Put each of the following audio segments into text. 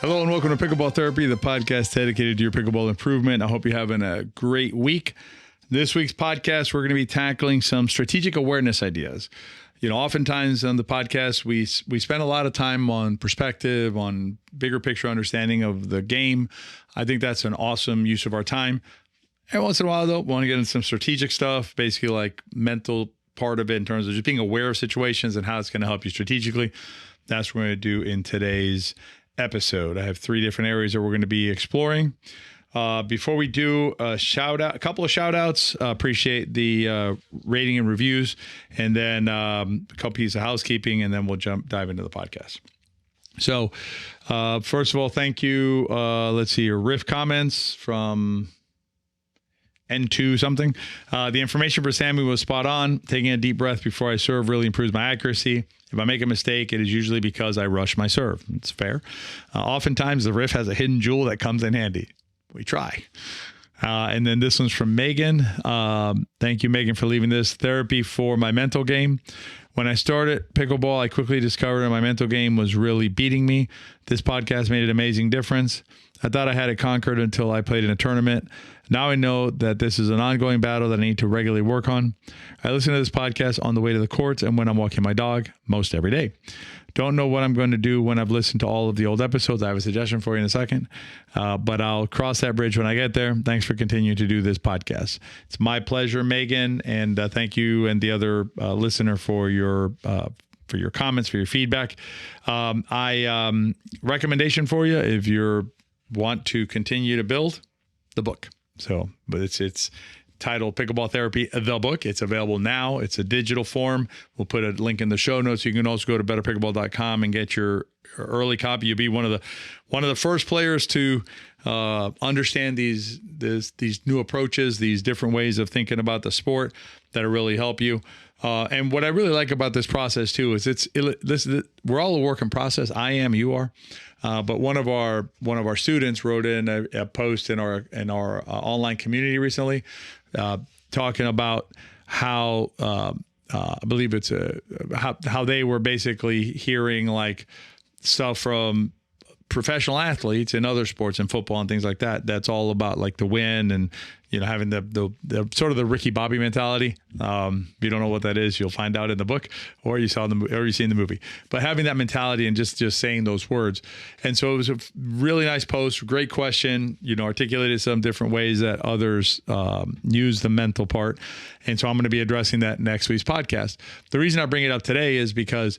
Hello and welcome to Pickleball Therapy, the podcast dedicated to your pickleball improvement. I hope you're having a great week. This week's podcast, we're going to be tackling some strategic awareness ideas. You know, oftentimes on the podcast, we spend a lot of time on perspective, on bigger picture understanding of the game. I think that's an awesome use of our time. And once in a while, though, we want to get into some strategic stuff, basically like mental part of it in terms of just being aware of situations and how it's going to help you strategically. That's what we're going to do in today's episode. I have three different areas that we're going to be exploring. Before we do a couple of shout outs, appreciate the rating and reviews, and then a couple pieces of housekeeping, and then we'll dive into the podcast. So first of all, thank you. Let's see your riff comments from N2 something. The information for Sammy was spot on. Taking a deep breath before I serve really improves my accuracy. If I make a mistake, it is usually because I rush my serve. It's fair. Oftentimes, the riff has a hidden jewel that comes in handy. We try. And then this one's from Megan. Thank you, Megan, for leaving this. Therapy for my mental game. When I started pickleball, I quickly discovered my mental game was really beating me. This podcast made an amazing difference. I thought I had it conquered until I played in a tournament. Now I know that this is an ongoing battle that I need to regularly work on. I listen to this podcast on the way to the courts and when I'm walking my dog, most every day. Don't know what I'm going to do when I've listened to all of the old episodes. I have a suggestion for you in a second, but I'll cross that bridge when I get there. Thanks for continuing to do this podcast. It's my pleasure, Megan, and thank you and the other listener for your comments, for your feedback. Recommendation for you if you want to continue to build the book. So, but it's titled Pickleball Therapy, the book. It's available now. It's a digital form. We'll put a link in the show notes. You can also go to betterpickleball.com and get your early copy. You'll be one of the first players to understand these new approaches, these different ways of thinking about the sport that'll really help you. And what I really like about this process too is we're all a work in process. I am, you are. But one of our students wrote in a post in our online community recently, talking about how I believe it's how they were basically hearing like stuff from professional athletes in other sports and football and things like that. That's all about like the win and, you know, having the sort of the Ricky Bobby mentality. If you don't know what that is, you'll find out in the book or you've seen the movie, but having that mentality and just saying those words. And so it was a really nice post, great question, you know, articulated some different ways that others use the mental part. And so I'm going to be addressing that next week's podcast. The reason I bring it up today is because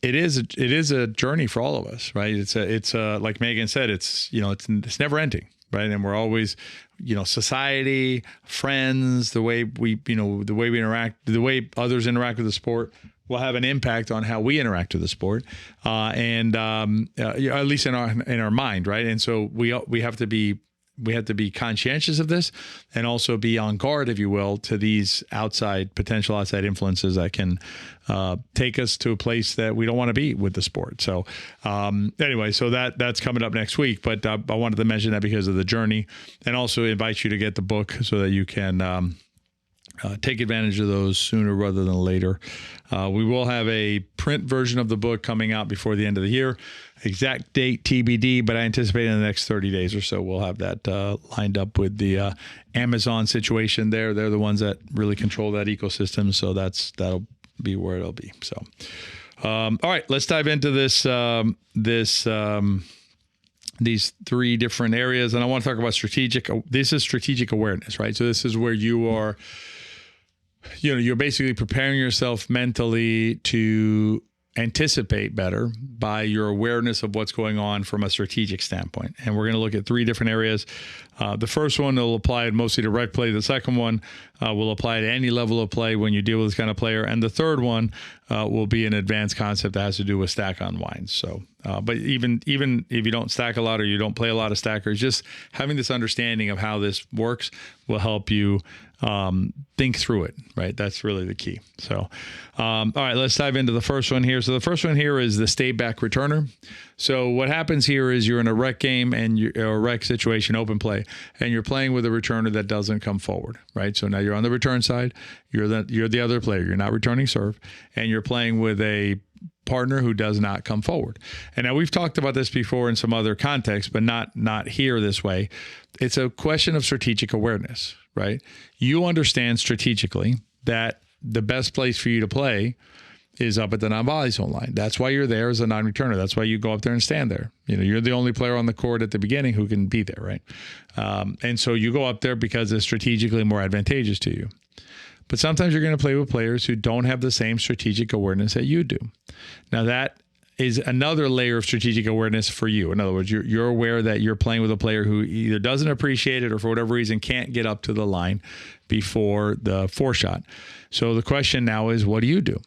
it is a journey for all of us, right? It's like Megan said, it's never ending, right? And we're always, you know, society, friends, the way we interact, the way others interact with the sport will have an impact on how we interact with the sport, and at least in our mind, right? And so we have to be conscientious of this and also be on guard, if you will, to these potential outside influences that can take us to a place that we don't want to be with the sport. So anyway, so that's coming up next week, but I wanted to mention that because of the journey and also invite you to get the book so that you can take advantage of those sooner rather than later. We will have a print version of the book coming out before the end of the year. Exact date TBD, but I anticipate in the next 30 days or so we'll have that lined up with the Amazon situation there. They're the ones that really control that ecosystem, so that'll be where it'll be. So, all right, let's dive into these three different areas, and I want to talk about strategic. This is strategic awareness, right? So this is where you are. You know, you're basically preparing yourself mentally to anticipate better by your awareness of what's going on from a strategic standpoint. And we're going to look at three different areas. The first one will apply mostly to rec play. The second one will apply to any level of play when you deal with this kind of player. And the third one will be an advanced concept that has to do with stack-unwind. So, but even if you don't stack a lot or you don't play a lot of stackers, just having this understanding of how this works will help you think through it, right? That's really the key. So, all right, let's dive into the first one here. So the first one here is the stay back returner. So what happens here is you're in a rec game and a rec situation, open play, and you're playing with a returner that doesn't come forward, right? So now you're on the return side. You're the other player. You're not returning serve, and you're playing with a partner who does not come forward. And now we've talked about this before in some other contexts, but not here this way. It's a question of strategic awareness, right? You understand strategically that the best place for you to play is up at the non-volley zone line. That's why you're there as a non-returner. That's why you go up there and stand there. You're the only player on the court at the beginning who can be there, right? And so you go up there because it's strategically more advantageous to you. But sometimes you're going to play with players who don't have the same strategic awareness that you do. Now that is another layer of strategic awareness for you. In other words, you're aware that you're playing with a player who either doesn't appreciate it or for whatever reason can't get up to the line before the 4-shot. So the question now is, what do you do?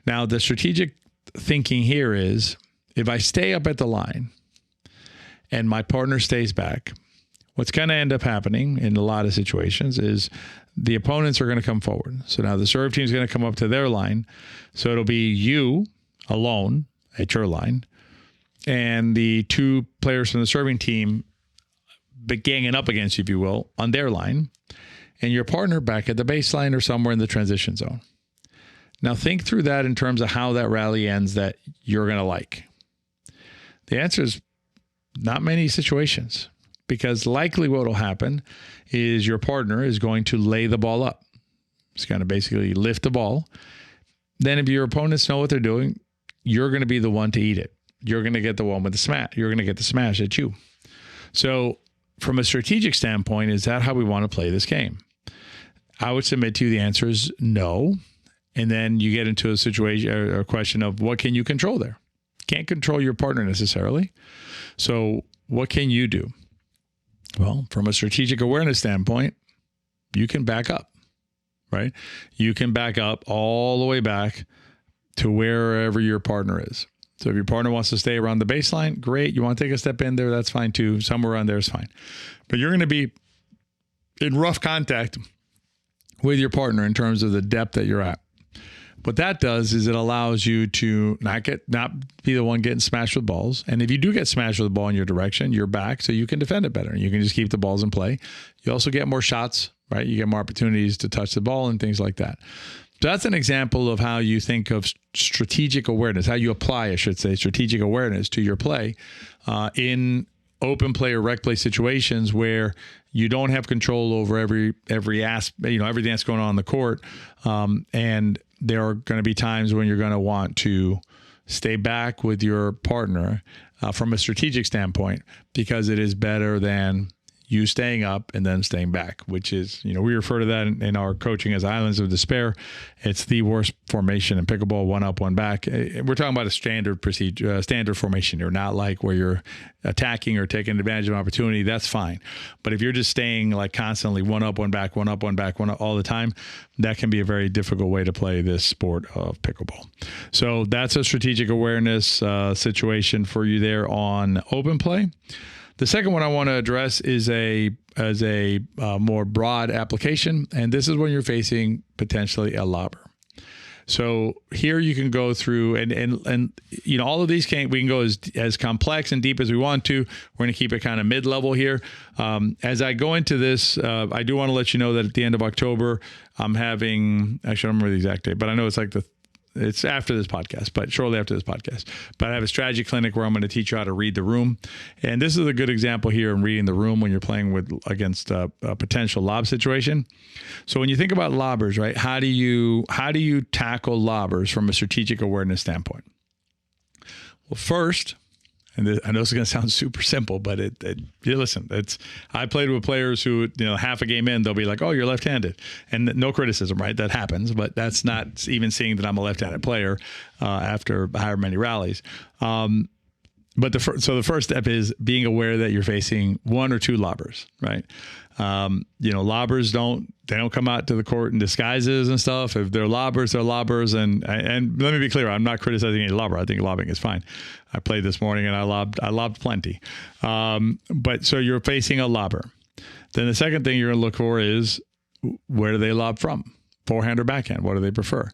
Now, the strategic thinking here is, if I stay up at the line and my partner stays back, what's going to end up happening in a lot of situations is the opponents are going to come forward. So now the serve team is going to come up to their line. So it'll be you alone at your line and the 2 players from the serving team ganging up against you, if you will, on their line, and your partner back at the baseline or somewhere in the transition zone. Now think through that in terms of how that rally ends that you're going to like. The answer is not many situations, because likely what will happen is your partner is going to lay the ball up. It's going to basically lift the ball. Then if your opponents know what they're doing, you're going to be the one to eat it. You're going to get the one with the smash. You're going to get the smash at you. So from a strategic standpoint, is that how we want to play this game? I would submit to you the answer is no. And then you get into a situation or a question of what can you control there? Can't control your partner necessarily. So what can you do? Well, from a strategic awareness standpoint, you can back up, right? You can back up all the way back to wherever your partner is. So if your partner wants to stay around the baseline, great. You want to take a step in there, that's fine too. Somewhere around there is fine. But you're going to be in rough contact with your partner in terms of the depth that you're at. What that does is it allows you to not be the one getting smashed with balls. And if you do get smashed with a ball in your direction, you're back, so you can defend it better. You can just keep the balls in play. You also get more shots, right? You get more opportunities to touch the ball and things like that. So that's an example of how you think of strategic awareness, how you apply, I should say, strategic awareness to your play in open play or rec play situations where you don't have control over every aspect, everything that's going on the court, and there are going to be times when you're going to want to stay back with your partner from a strategic standpoint, because it is better than you staying up and then staying back, which is, we refer to that in our coaching as islands of despair. It's the worst formation in pickleball, one up, one back. We're talking about a standard procedure, standard formation here, not like where you're attacking or taking advantage of an opportunity. That's fine. But if you're just staying like constantly one up, one back, one up, one back, one up all the time, that can be a very difficult way to play this sport of pickleball. So that's a strategic awareness situation for you there on open play. The second one I want to address is a more broad application, and this is when you're facing potentially a lobber. So here you can go through and all of these we can go as complex and deep as we want to. We're going to keep it kind of mid-level here. As I go into this, I do want to let you know that at the end of October, I'm having, actually I don't remember the exact date, but I know it's after this podcast, but shortly after this podcast. But I have a strategy clinic where I'm going to teach you how to read the room. And this is a good example here in reading the room when you're playing against a potential lob situation. So when you think about lobbers, right, how do you tackle lobbers from a strategic awareness standpoint? Well, first, and I know this is going to sound super simple, but listen, I played with players who, half a game in, they'll be like, oh, you're left-handed. And no criticism, right? That happens, but that's not even seeing that I'm a left-handed player after however many rallies. But the first step is being aware that you're facing one or two lobbers, right? Lobbers don't come out to the court in disguises and stuff. If they're lobbers, they're lobbers. And let me be clear, I'm not criticizing any lobber. I think lobbing is fine. I played this morning and I lobbed plenty. But so you're facing a lobber. Then the second thing you're going to look for is, where do they lob from? Forehand or backhand? What do they prefer?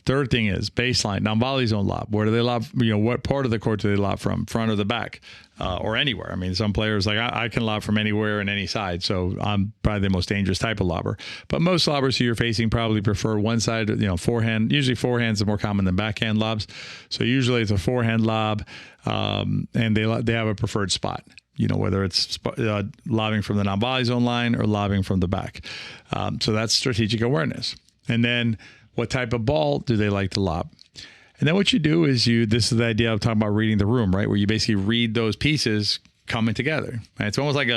Third thing is baseline, non-volley zone lob. Where do they lob? What part of the court do they lob from? Front or the back, or anywhere? I mean, some players like I can lob from anywhere and any side, so I'm probably the most dangerous type of lobber. But most lobbers who you're facing probably prefer one side, forehand. Usually forehands are more common than backhand lobs. So usually it's a forehand lob, and they have a preferred spot. Whether it's lobbing from the non-volley zone line or lobbing from the back. So that's strategic awareness. And then what type of ball do they like to lob? And then what you do is this is the idea of talking about reading the room, right? Where you basically read those pieces coming together. Right? It's almost like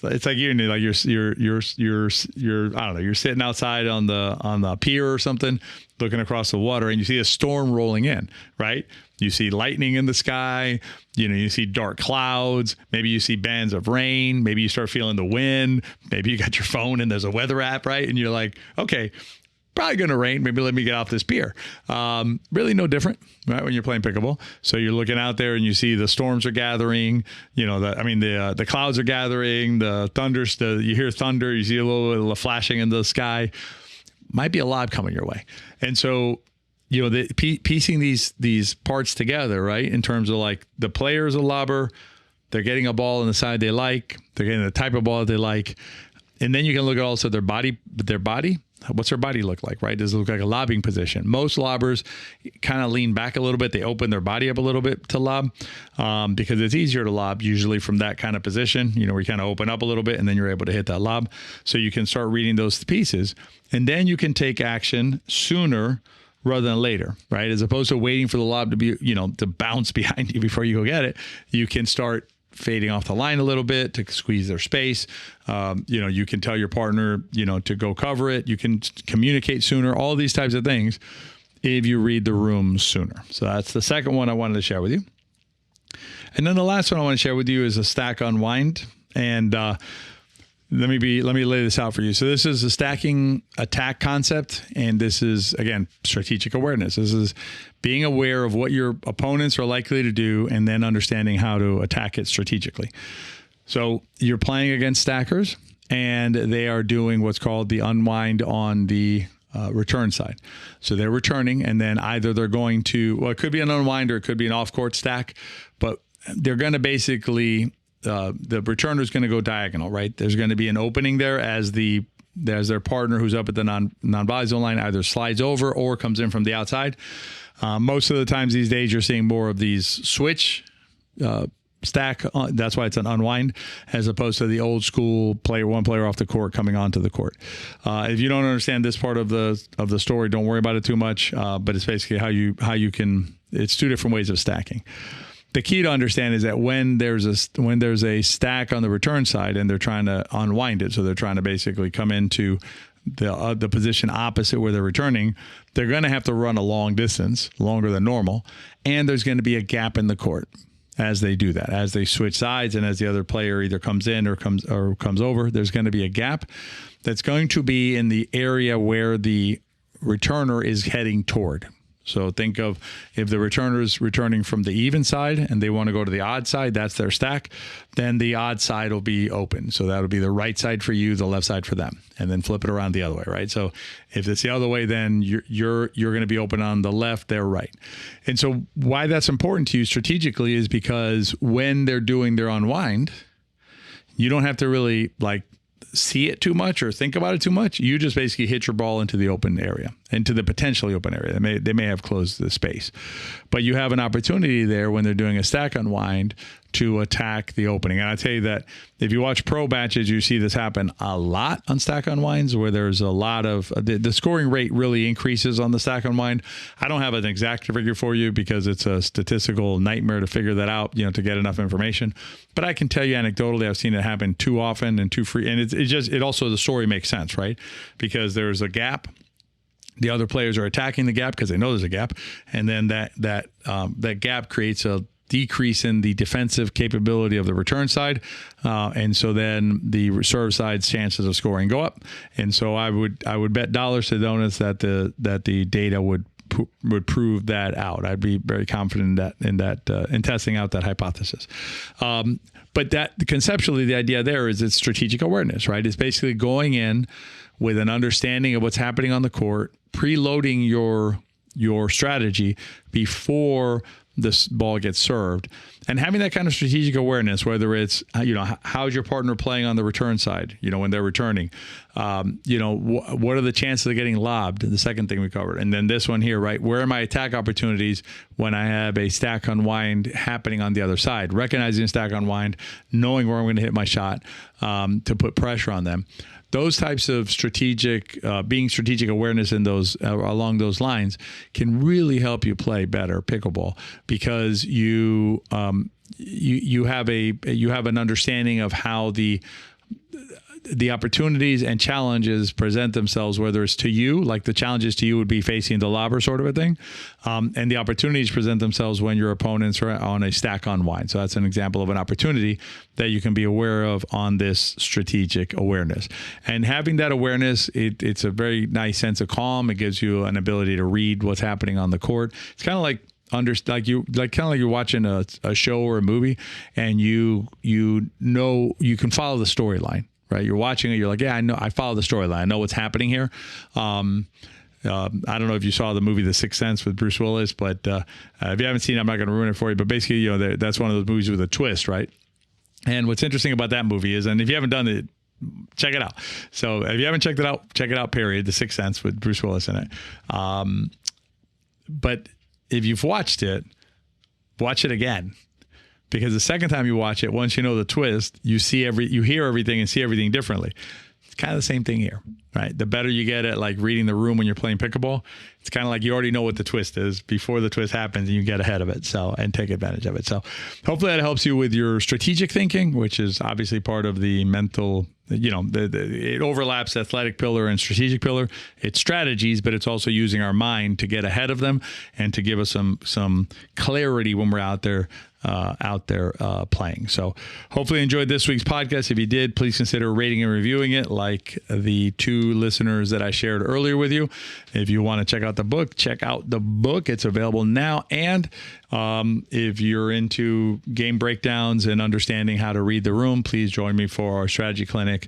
it's like you're I don't know, you're sitting outside on the pier or something, looking across the water, and you see a storm rolling in, right? You see lightning in the sky, you see dark clouds, maybe you see bands of rain, maybe you start feeling the wind, maybe you got your phone and there's a weather app, right? And you're like, okay, probably going to rain. Maybe let me get off this pier. Really no different, right? When you're playing pickleball. So you're looking out there and you see the storms are gathering, the clouds are gathering, you hear thunder, you see a little bit of flashing in the sky. Might be a lob coming your way. And so, piecing these parts together, right? In terms of like the player is a lobber, they're getting a ball on the side they like, they're getting the type of ball that they like. And then you can look at also their body. What's their body look like, right? Does it look like a lobbing position? Most lobbers kind of lean back a little bit. They open their body up a little bit to lob because it's easier to lob usually from that kind of position, where you kind of open up a little bit and then you're able to hit that lob. So you can start reading those pieces and then you can take action sooner rather than later, right? As opposed to waiting for the lob to be, to bounce behind you before you go get it, you can start fading off the line a little bit to squeeze their space. You can tell your partner, to go cover it. You can communicate sooner, all these types of things if you read the room sooner. So that's the second one I wanted to share with you. And then the last one I want to share with you is a stack unwind. And let me lay this out for you. So this is a stacking attack concept. And this is, again, strategic awareness. This is being aware of what your opponents are likely to do and then understanding how to attack it strategically. So you're playing against stackers and they are doing what's called the unwind on the return side. So they're returning and then either they're going to, it could be an unwind or it could be an off-court stack, but they're going to basically, the returner is going to go diagonal, right? There's going to be an opening there as their partner who's up at the non-volley zone line either slides over or comes in from the outside. Most of the times these days you're seeing more of these switch stack. That's why it's an unwind as opposed to the old school one player off the court coming onto the court. If you don't understand this part of the story, don't worry about it too much. But it's basically how you can. It's two different ways of stacking. The key to understand is that when there's a stack on the return side and they're trying to unwind it, so they're trying to basically come into the position opposite where they're returning, they're going to have to run a long distance, longer than normal, and there's going to be a gap in the court as they do that, as they switch sides and as the other player either comes in or comes over. There's going to be a gap that's going to be in the area where the returner is heading toward. So think of if the returner is returning from the even side and they want to go to the odd side, that's their stack, then the odd side will be open. So that'll be the right side for you, the left side for them, and then flip it around the other way, right? So if it's the other way, then you're going to be open on the left, they're right. And so why that's important to you strategically is because when they're doing their unwind, you don't have to really see it too much or think about it too much. You just basically hit your ball into the open area, into the potentially open area. They may have closed the space, but you have an opportunity there when they're doing a stack unwind to attack the opening. And I tell you that if you watch pro matches, you see this happen a lot on stack unwinds where there's a lot of the scoring rate really increases on the stack unwind. I don't have an exact figure for you because it's a statistical nightmare to figure that out, to get enough information. But I can tell you anecdotally, I've seen it happen too often and too free. And it also, the story makes sense, right? Because there's a gap. The other players are attacking the gap because they know there's a gap. And then that gap creates a decrease in the defensive capability of the return side. And so then the reserve side's chances of scoring go up. And so I would bet dollars to donuts that the data would prove that out. I'd be very confident in testing out that hypothesis. But that conceptually, the idea there is it's strategic awareness, right? It's basically going in with an understanding of what's happening on the court, preloading your your strategy before this ball gets served. And having that kind of strategic awareness, whether it's, how's your partner playing on the return side, when they're returning, what are the chances of getting lobbed? The second thing we covered. And then this one here, right? Where are my attack opportunities when I have a stack unwind happening on the other side? Recognizing stack unwind, knowing where I'm going to hit my shot to put pressure on them. Those types of being strategic awareness in those along those lines can really help you play better pickleball, because you have an understanding of how the opportunities and challenges present themselves, whether it's to you, like the challenges to you would be facing the lobber sort of a thing. And the opportunities present themselves when your opponents are on a stack unwind. So that's an example of an opportunity that you can be aware of on this strategic awareness. And having that awareness, it's a very nice sense of calm. It gives you an ability to read what's happening on the court. It's kind of like you're watching a show or a movie, and you can follow the storyline. Right, you're watching it. You're like, yeah, I know. I follow the storyline. I know what's happening here. I don't know if you saw the movie The Sixth Sense with Bruce Willis, but if you haven't seen it, I'm not going to ruin it for you. But basically, that's one of those movies with a twist, right? And what's interesting about that movie is, and if you haven't done it, check it out. So if you haven't checked it out, check it out. Period. The Sixth Sense with Bruce Willis in it. But if you've watched it, watch it again. Because the second time you watch it, once you know the twist, you hear everything and see everything differently. It's kind of the same thing here, right? The better you get at like reading the room when you're playing pickleball, it's kind of like you already know what the twist is before the twist happens, and you get ahead of it. And take advantage of it. So hopefully that helps you with your strategic thinking, which is obviously part of the mental. It overlaps athletic pillar and strategic pillar. It's strategies, but it's also using our mind to get ahead of them and to give us some clarity when we're out there playing. So hopefully you enjoyed this week's podcast. If you did, please consider rating and reviewing it, like the two listeners that I shared earlier with you. If you want to check out the book, check out the book. It's available now. And if you're into game breakdowns and understanding how to read the room, please join me for our strategy clinic.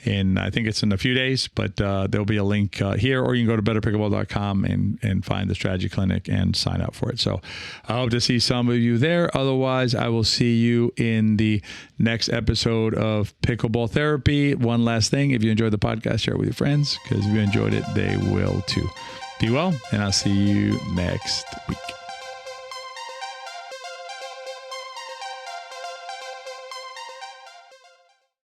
I think it's in a few days, but there'll be a link here, or you can go to betterpickleball.com and find the strategy clinic and sign up for it. So I hope to see some of you there. Otherwise, I will see you in the next episode of Pickleball Therapy. One last thing, if you enjoyed the podcast, share it with your friends, because if you enjoyed it, they will too. Be well, and I'll see you next week.